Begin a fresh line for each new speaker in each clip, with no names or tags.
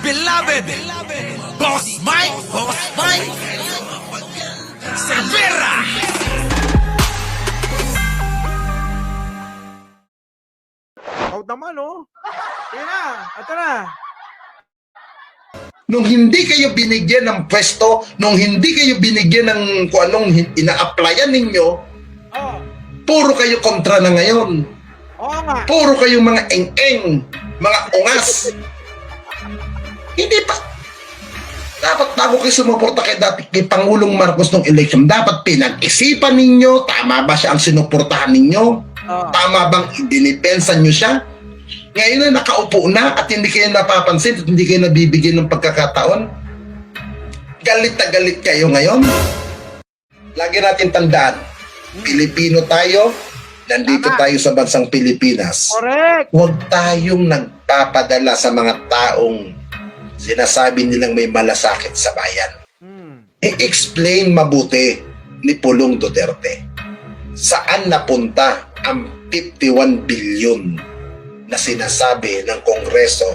beloved Boss Mike Cervera.
Out naman, oh. Sige na, ito na.
Nung hindi kayo binigyan ng pwesto, nung hindi kayo binigyan ng kung anong ina-applyan ninyo,
Oh,
puro kayo kontra na ngayon.
oo nga.
Puro kayo mga eng-eng, mga ungas. Hindi pa. Dapat bago kayo sumuporta kay Pangulong Marcos nung election, dapat pinag-isipan ninyo, tama ba siya ang sinuportahan ninyo?
Oh.
Tama bang idinipensa nyo siya? Ngayon na nakaupo na at hindi kayo napapansin at hindi kayo nabibigyan ng pagkakataon, galit na galit kayo ngayon. Lagi natin tandaan, Pilipino tayo, nandito
Tama.
tayo sa bansang Pilipinas.
Correct.
Huwag tayong nagpapadala sa mga taong sinasabi nilang may malasakit sa bayan. I-explain mabuti ni Pulong Duterte saan napunta ang 51 billion na sinasabi ng Kongreso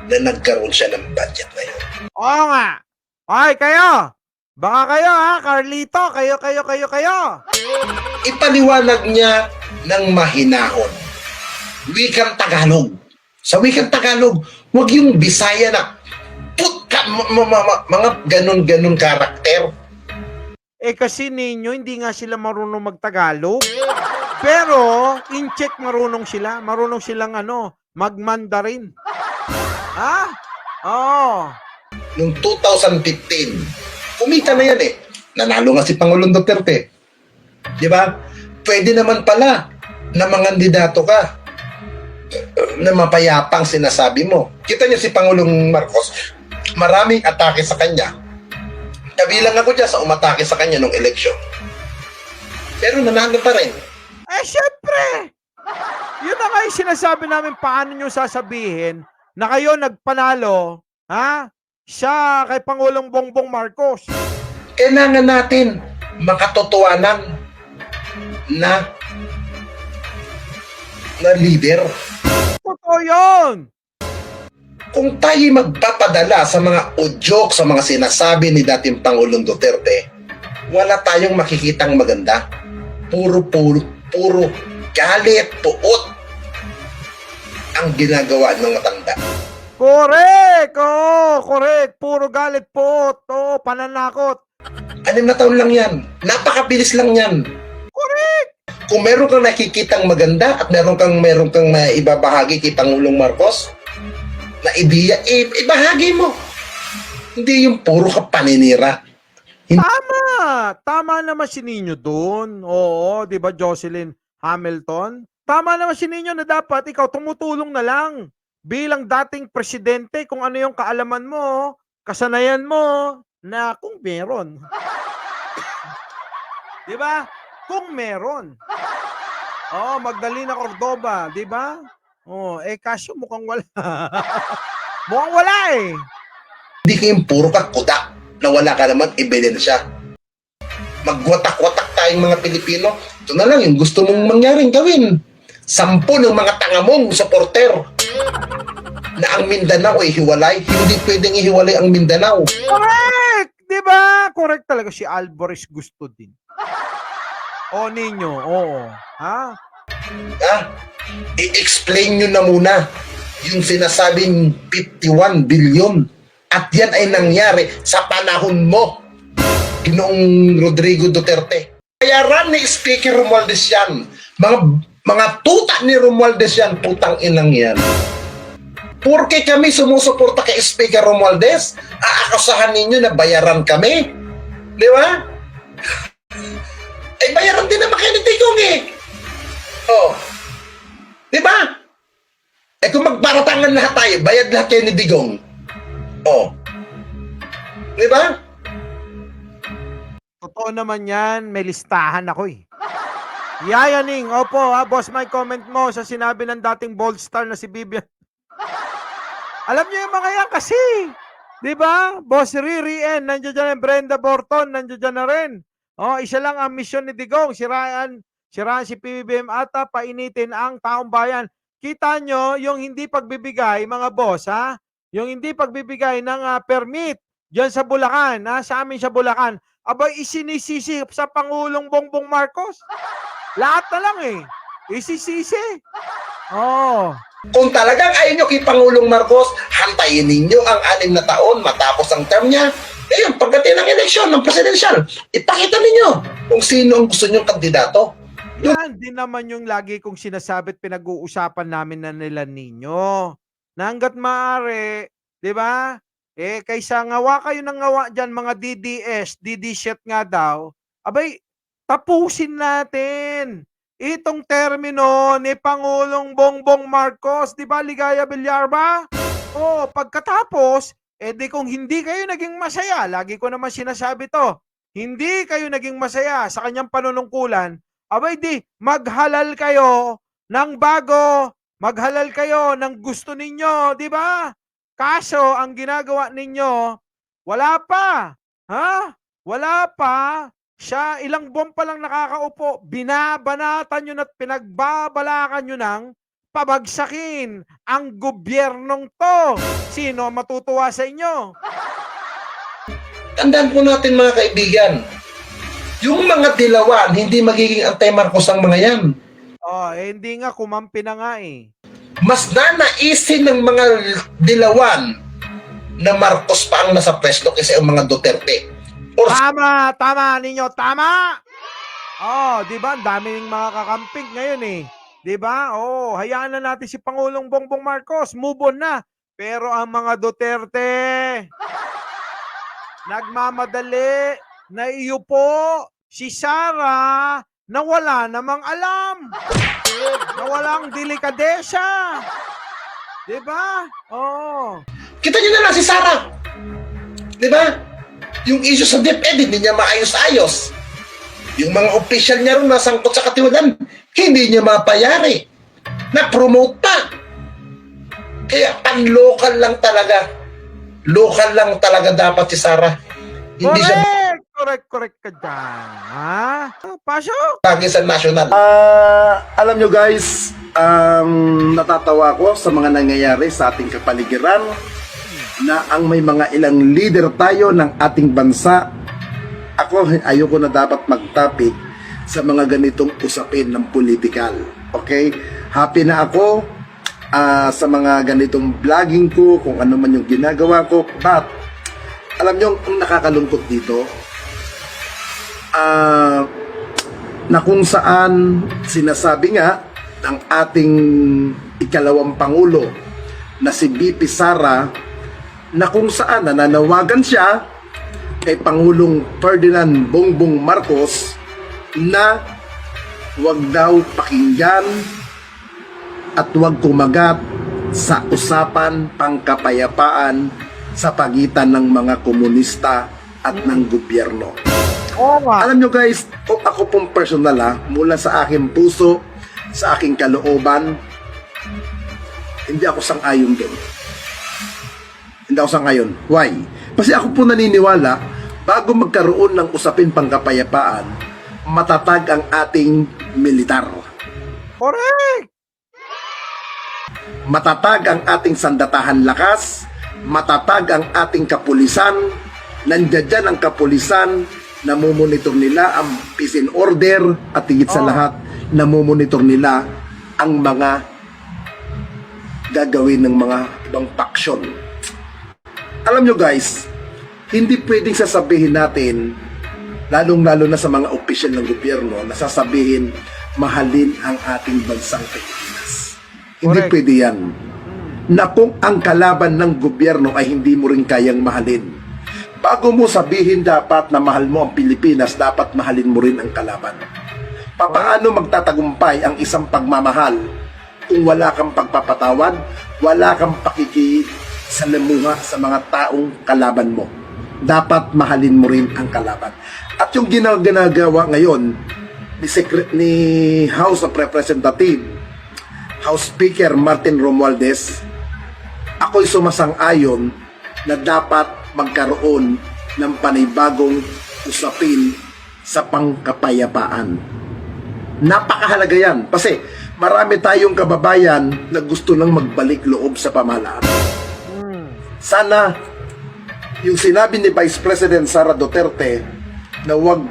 na nagkaroon siya ng budget ngayon.
Oo nga. Ay, kayo. Baka kayo, ha, Carlito. Kayo.
Ipaliwanag niya ng mahinahon. Wikang Tagalog. Sa wikang Tagalog, huwag yung Bisaya na mga ganun-ganun karakter.
Eh, kasi ninyo, hindi nga sila marunong magtagalog. Pero, in-check marunong sila. Marunong silang, mag-Mandarin. Ha? Oo.
Noong 2015, kumita na yan eh. Nanalo nga si Pangulong Duterte. Di ba? Pwede naman pala na mangandidato ka na mapayapang sinasabi mo. Kita niyo si Pangulong Marcos, maraming atake sa kanya. Kabilang ako dyan sa umatake sa kanya nung eleksyon. Pero nanalo pa rin.
Eh, syempre! Yun na nga yung sinasabi namin, paano nyo sasabihin na kayo nagpanalo, ha? Siya kay Pangulong Bongbong Marcos.
Kailangan natin makatotohanan na leader.
Totoo yun!
Kung tayo magpapadala sa mga udyok, sa mga sinasabi ni dating Pangulong Duterte, wala tayong makikitang maganda. Puro galit, puot ang ginagawa ng matanda.
Correct! Oo, correct. Puro galit po. Oo, pananakot.
6 na taon lang yan. Napakabilis lang yan.
Correct!
Kung meron kang nakikitang maganda at meron kang ibabahagi kay Pangulong Marcos na ideya, ibahagi mo. Hindi yung puro ka paninira.
Tama! Tama naman si Nino dun. Oo, di ba, Jocelyn Hamilton? Tama naman si Nino na dapat ikaw tumutulong na lang bilang dating presidente kung ano yung kaalaman mo, kasanayan mo, na kung meron. Di ba? Kung meron. Oo, Magdalena Cordoba, di ba? Oh, kaso mukhang wala. Mukhang wala eh.
Hindi kayong puro ka kuda na wala ka naman ebidensya. Magwatak-watak tayong mga Pilipino. Ito na lang yung gusto mong mangyaring gawin. 10 ng mga tanga mong supporter na ang Mindanao ay hiwalay. Hindi pwedeng ihiwalay ang Mindanao.
Correct! Di ba? Correct talaga si Alvarez gusto din. O ninyo, oo. Ha?
Ha? I-explain nyo na muna yung sinasabing 51 billion. At yan ay nangyari sa panahon mo, Ginoong Rodrigo Duterte. Bayaran ni Speaker Romualdez yan. Mga tuta ni Romualdez yan, putang inang yan. Porke kami sumusuporta kay Speaker Romualdez, aakasahan ninyo na bayaran kami. Di ba? Bayaran din naman kayo ni Digong eh. Oh. Di ba? Kung magparatangan lahat tayo, bayad lahat kayo ni Digong. Oh. Di ba?
Totoo naman yan. May listahan ako eh. Yayaning, opo ha, boss, may comment mo sa sinabi ng dating bold star na si Vivian. Alam niyo yung mga yan kasi. Di ba? Boss Riri N, nandiyan dyan yung Brenda Borton, nandiyan dyan na rin. Oh, isa lang ang misyon ni Digong, siraan si PBBM ata, painitin ang taong bayan. Kita nyo yung hindi pagbibigay, mga boss, ha? yung hindi pagbibigay ng permit diyan sa Bulacan, sa amin sa Bulacan, abay isinisisi sa Pangulong Bongbong Marcos. Lahat na lang eh. Isisisi. Oh.
Kung talagang ayaw nyo kay Pangulong Marcos, hantayin ninyo ang 6 na taon matapos ang term niya. Ngayon, pagdating ng eleksyon ng presidential, ipakita ninyo kung sino ang gusto nyong kandidato.
Yan din naman yung lagi kong sinasabi at pinag-uusapan namin na nila ninyo. Na hanggat maaari, di ba? Kaysa ngawa kayo ng ngawa dyan, mga DDS, DD-shit nga daw, abay, tapusin natin itong termino ni Pangulong Bongbong Marcos, di ba, Ligaya Villarba? O, pagkatapos, di kung hindi kayo naging masaya, lagi ko naman sinasabi to, hindi kayo naging masaya sa kanyang panunungkulan, abay di, maghalal kayo ng bago, maghalal kayo ng gusto ninyo, di ba? Kaso, ang ginagawa ninyo, wala pa. Ha? Wala pa. Siya, ilang buwan pa lang nakakaupo, binabanatan nyo at pinagbabalakan nyo ng pabagsakin ang gobyernong to. Sino matutuwa sa inyo?
Tandaan po natin mga kaibigan, yung mga dilawan, hindi magiging anti-Marcos ang mga yan.
Hindi nga, kumampi na nga eh.
Mas nanaisin ng mga dilawan na Marcos pa ang nasa pwesto kaysa ang mga Duterte.
Tama ninyo, tama! Di ba? Ang daming mga kakamping ngayon eh. Di ba? Hayaan na natin si Pangulong Bongbong Marcos, move on na. Pero ang mga Duterte, nagmamadali, naiupo, si Sara, na wala namang alam. Na walang delikadesa. Di ba?
Kita nyo na lang si Sara. Di ba? Yung issue sa DepEd, hindi niya maayos-ayos. Yung mga official niya rin nasangkot sa katiwalaan, hindi niya mapayari. Na-promote pa. Kaya pan-local lang talaga. Local lang talaga dapat si Sara. Hindi siya
Correct ka dyan. Pasok!
bagay sa national.
Alam nyo guys, natatawa ko sa mga nangyayari sa ating kapaligiran na ang may mga ilang leader tayo ng ating bansa. Ako, ayoko na dapat mag-topic sa mga ganitong usapin ng politikal. Okay? Happy na ako sa mga ganitong vlogging ko, kung ano man yung ginagawa ko. But, alam nyo, ang nakakalungkot dito, na kung saan sinasabi nga ng ating ikalawang Pangulo na si BP Sara, na kung saan nananawagan siya kay Pangulong Ferdinand Bongbong Marcos na huwag daw pakinggan at huwag kumagat sa usapan pangkapayapaan sa pagitan ng mga komunista at ng gobyerno. Alam nyo guys, kung ako pong personal mula sa aking puso, sa aking kalooban, hindi ako sang-ayon doon. Hindi ako sang-ayon. Why? Kasi ako po naniniwala, bago magkaroon ng usapin pangkapayapaan, matatag ang ating militar.
Correct!
Matatag ang ating sandatahan lakas, matatag ang ating kapulisan, nandiyan dyan ang kapulisan, namumonitor nila ang peace and order, at higit sa lahat, namumonitor nila ang mga gagawin ng mga ibang faction. Alam nyo guys, hindi pwedeng sasabihin natin, lalong-lalo na sa mga opisyal ng gobyerno, na sasabihin, mahalin ang ating bansang Pilipinas. Hindi pwede yan. Na kung ang kalaban ng gobyerno ay hindi mo rin kayang mahalin. Bago mo sabihin dapat na mahal mo ang Pilipinas, dapat mahalin mo rin ang kalaban. Paano magtatagumpay ang isang pagmamahal kung wala kang pagpapatawad, wala kang pakikisalamuha sa mga taong kalaban mo? Dapat mahalin mo rin ang kalaban. At yung ginagawa ngayon ni House of Representatives, House Speaker Martin Romualdez, ako'y sumasang-ayon na dapat magkaroon ng panibagong usapin sa pangkapayapaan. Napakahalaga yan kasi marami tayong kababayan na gusto lang magbalik loob sa pamahalaan. Sana yung sinabi ni Vice President Sara Duterte na huwag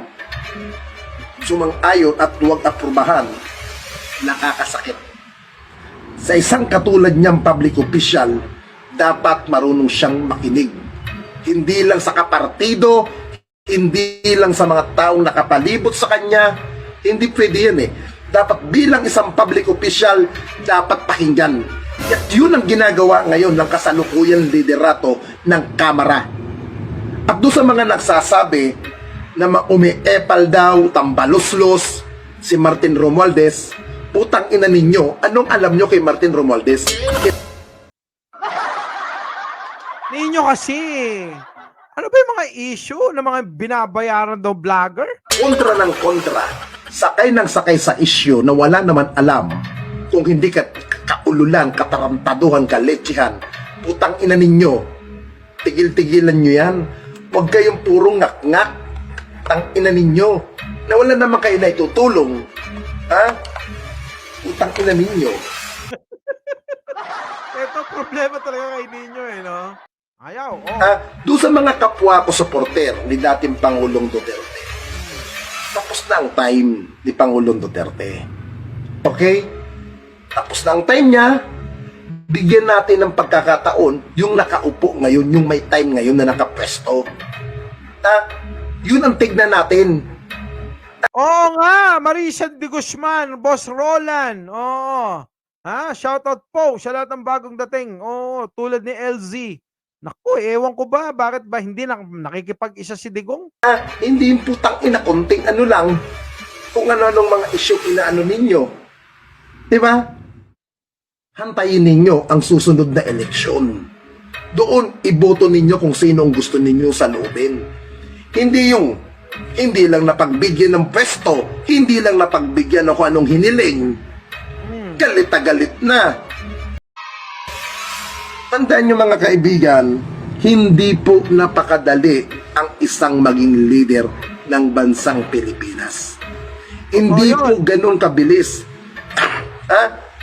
sumang-ayon at huwag aprubahan, nakakasakit. Sa isang katulad niyang public official, dapat marunong siyang makinig. Hindi lang sa kapartido, hindi lang sa mga taong nakapalibot sa kanya, hindi pwede yan eh. Dapat bilang isang public official, dapat pakinggan. At yun ang ginagawa ngayon ng kasalukuyang liderato ng Kamara. At doon sa mga nagsasabi na umiepal daw, tambaluslos si Martin Romualdez, putang ina ninyo, anong alam nyo kay Martin Romualdez?
Ninyo kasi. Ano ba yung mga issue ng mga binabayaran daw vlogger?
Kontra ng kontra, sakay ng sakay sa issue na wala naman alam kung hindi ka kaululan, katarantaduhan, kaletsihan. Putang ina ninyo, tigil-tigilan nyo yan. Huwag kayong purong ngak-ngak. Tang ina ninyo, na wala naman kayo na itutulong. Ha? Putang ina ninyo.
Ito problema talaga kay Ninyo eh, no? Ayaw, oh.
Doon sa mga kapwa ko supporter ni dating Pangulong Duterte, tapos na ang time ni Pangulong Duterte. Okay? Tapos na ang time niya, bigyan natin ng pagkakataon yung nakaupo ngayon, yung may time ngayon na nakapwesto. Yun ang tignan natin.
Oo nga, Marisa de Guzman, Boss Roland. Oo. Shoutout po sa lahat ng bagong dating. Oo, tulad ni LZ. Naku, ewan ko ba, bakit ba hindi nakikipag-isa si Digong?
Hindi yung putang ina, konting ano lang, kung ano-anong mga issue inaano ninyo. Diba? Hantayin ninyo ang susunod na eleksyon. Doon, iboto ninyo kung sino ang gusto ninyo salubin. Hindi lang napagbigyan ng pwesto, hindi lang napagbigyan ng kung anong hiniling. Galit na galit na. Tandaan nyo mga kaibigan, hindi po napakadali ang isang maging leader ng bansang Pilipinas. Hindi po ganun kabilis.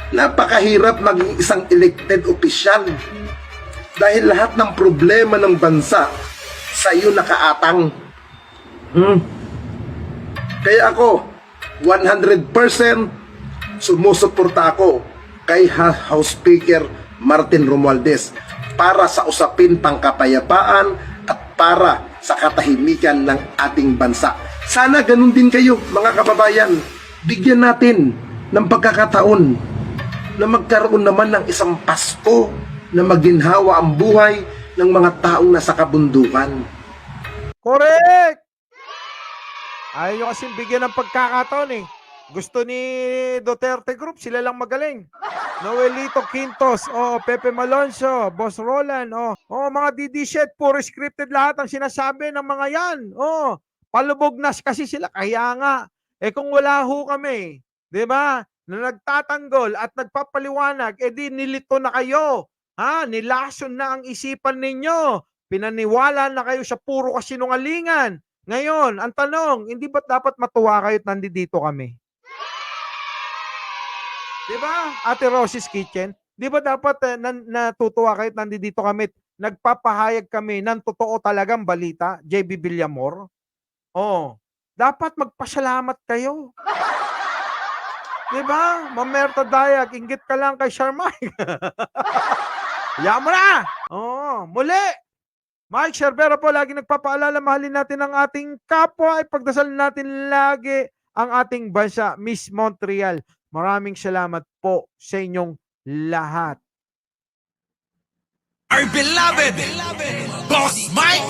Napakahirap maging isang elected official. Dahil lahat ng problema ng bansa sa iyo nakaatang. Kaya ako, 100% sumusuporta ako kay House Speaker Martin Romualdez para sa usapin pangkapayapaan at para sa katahimikan ng ating bansa. Sana ganun din kayo mga kababayan. Bigyan natin ng pagkakataon na magkaroon naman ng isang Pasko na maginhawa ang buhay ng mga taong nasa kabundukan.
Correct! Ayaw nyo kasing bigyan ng pagkakataon eh. Gusto ni Duterte Group, sila lang magaling. Noelito Quintos, Pepe Malonzo, Boss Roland, mga DD-shed, puro scripted lahat ang sinasabi ng mga yan. Palubog na kasi sila, kaya nga. Kung wala ho kami, di ba, na nagtatanggol at nagpapaliwanag, di nilito na kayo. Nilason na ang isipan ninyo. Pinaniwala na kayo sa puro kasinungalingan. Ngayon, ang tanong, hindi ba dapat matuwa kayo at nandito kami? Diba? Ate Rosie's Kitchen, di ba dapat natutuwa kayo at nandito kami, nagpapahayag kami ng totoo talagang balita, JB Villamor? Dapat magpasalamat kayo. Diba? Mamerta Dayak, inggit ka lang kay Sharmay. Hayaan mo na! Muli! Mike Cervera po, lagi nagpapaalala, mahalin natin ang ating kapwa, ipagdasal natin lagi ang ating bansa, Miss Montreal. Maraming salamat po sa inyong lahat.
Our beloved Boss Mike,